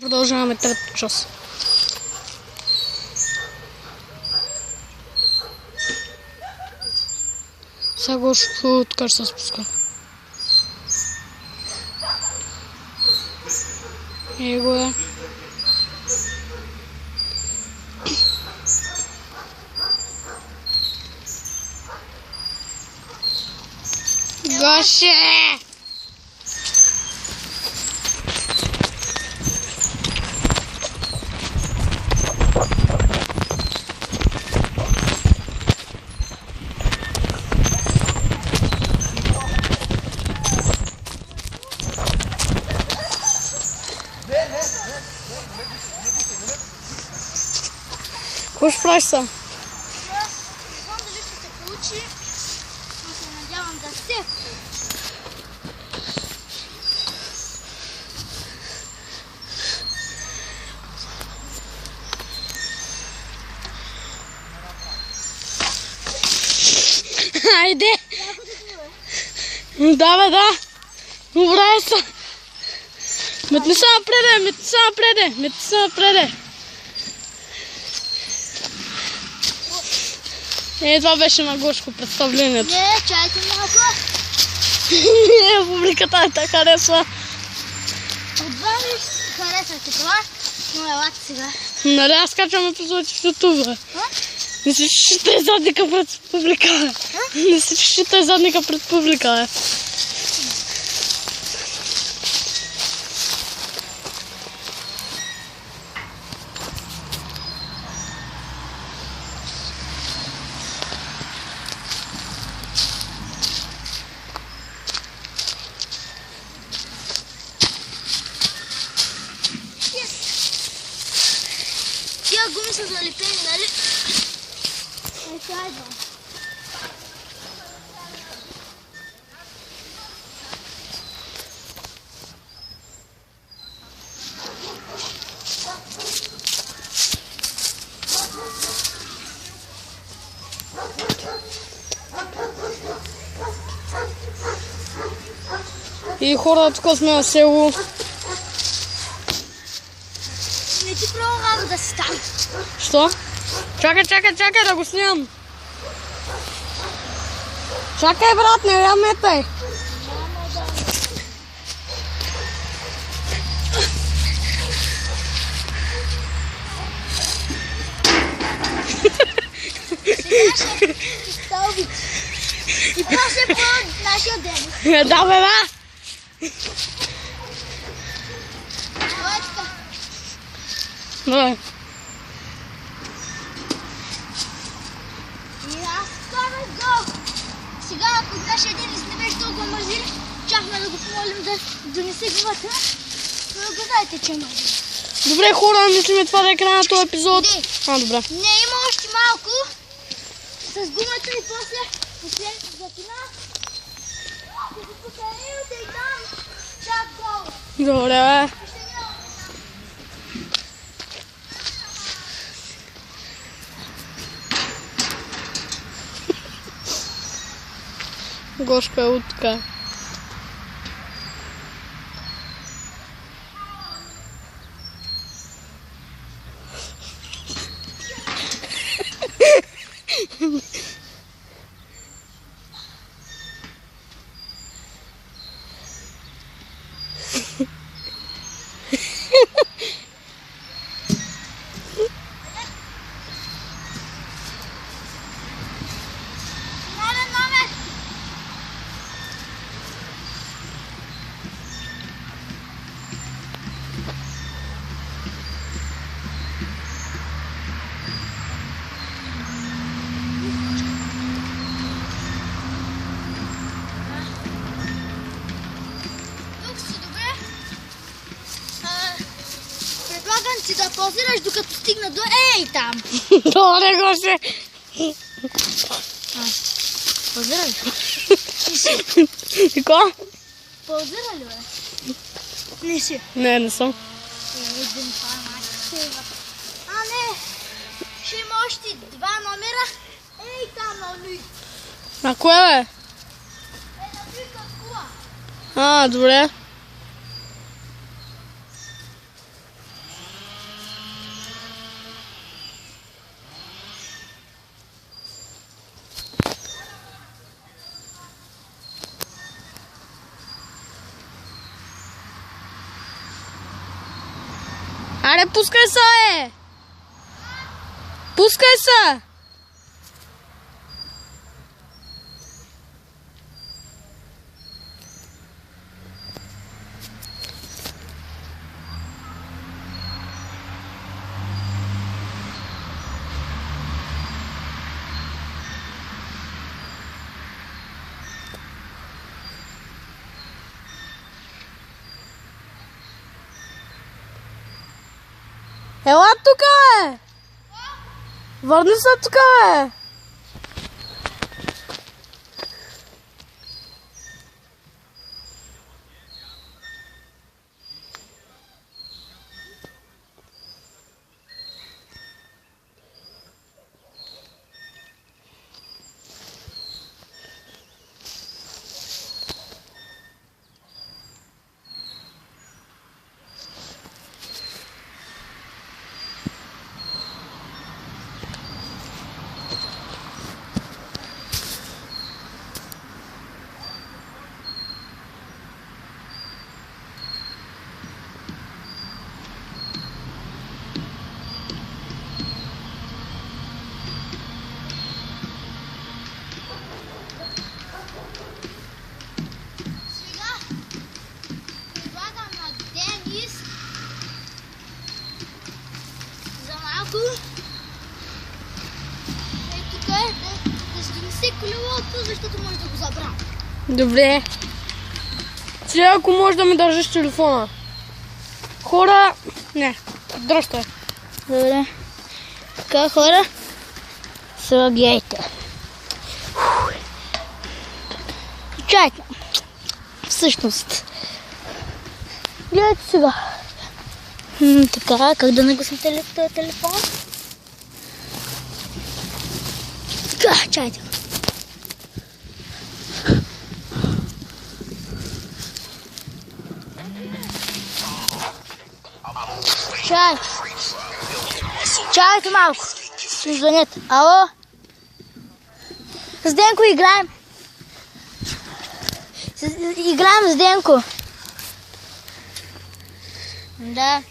Продължаваме трета част. Сега го шо така ще се спуска. Его е. Гоше! Какво ще правиш са? Не знам дали ще се получи, но се надявам да се. Айде! Да, бе, да! Добре са! Метни се напреде, метни се напреде, метни се напреде! Това беше на Гошко представлението. Не, чайте малко. Публиката не те харесва. Отвън ли харесвате това? Но елате сега. Нали аз качвам епизоди в YouTube. Мислиш, че ще е задника пред публика. Мислиш, че ще е задника пред публика. Тия гуми са залепени, нали? Сега идвам. И хора, тук сме на село. Не ти пробвам да си там. Що? Чакай да го снимам. Чакай, брат, не я метай. Сега ще ти стълбич. И после по нашия ден. Да, бе, да. Това е така. Давай. И аз това го. Сега, ако беше един лист не беше толкова мързи, чахме да го помолим да донесе гумата. Но го знаете, че мързи. Добре, хора, мислиме това да е края на този епизод. Не. Добре. Не, има още малко. С гумата и после последната златина. Ще го покарим да й дам чак долу. Добре, бе. Гошка е утка. Финален номер. Тук си, добре? Предлагам ти да позираш докато стигна до там. Добре, Гоше. Позира ли? Какво? Позира ли, бе? Не си. Не съм. Един това майка. А, не. Ще има още два номера. Там на Люи. На кое, бе? На Люи кола. Добре. Аре, пускай се, Пускай се! Ела тук, бе! Върни се тук, бе! Защото може да го забравя. Добре. Сега ако можеш да ми държиш телефона. Хора... Не, дръжте. Добре. Така, хора, сега гледайте. Чакайте. Всъщност. Гледайте сега. Така, как да нагасим телефон? Така, чакайте. Чакайте малко. Ще звънят. Ало? С Денко играем. Играем с Денко. Да.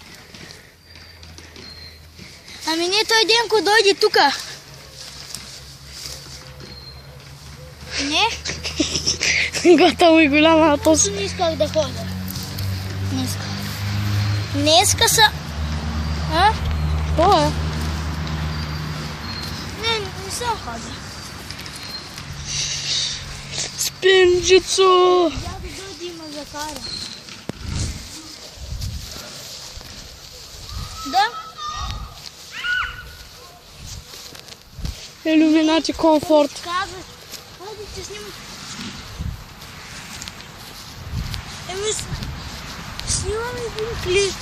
Ами не, той Денко дойде тука. Не? Готово и голяма атос. Не исках да ходя. Не исках. Днеска са... А? Какво е? Не съм ходя. Спинджицо! Дядо дойде и ме закара. Да? Илюминати комфорт. Казах, ходи, ще снимам. Снимам един клип.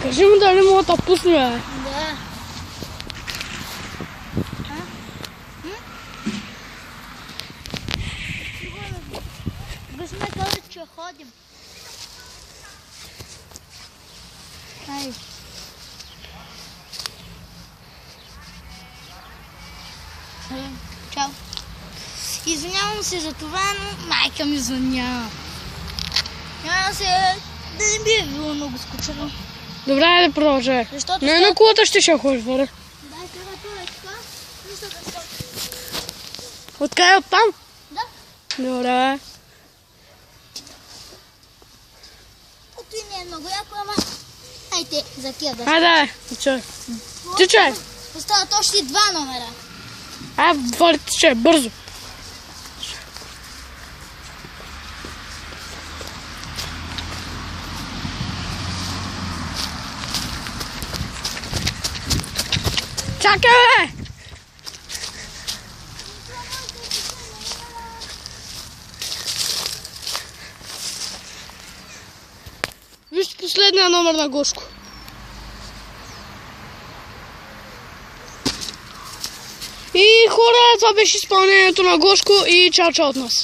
Кажи му дали мога да пусне, бе. Да. Сме казали, че ходим. Ай. Чао. Извинявам се за това, но майка ми звъня. Няма се да не би е било много скучно. Добре, да продължай. Защото Не на кулата ще ходиш, бъде. Дай сега това е така. Мисля да стои. Откъде оттам? Да. Добре. Ето и не е много яко, ама... Айде, за тия да. Айде, тичай. Тичай. Остават още два номера. Вали, тичай, бързо. Чакай, бе! Виж последния номер на Гошко. И хора, това беше изпълнението на Гошко и чао-чао от нас.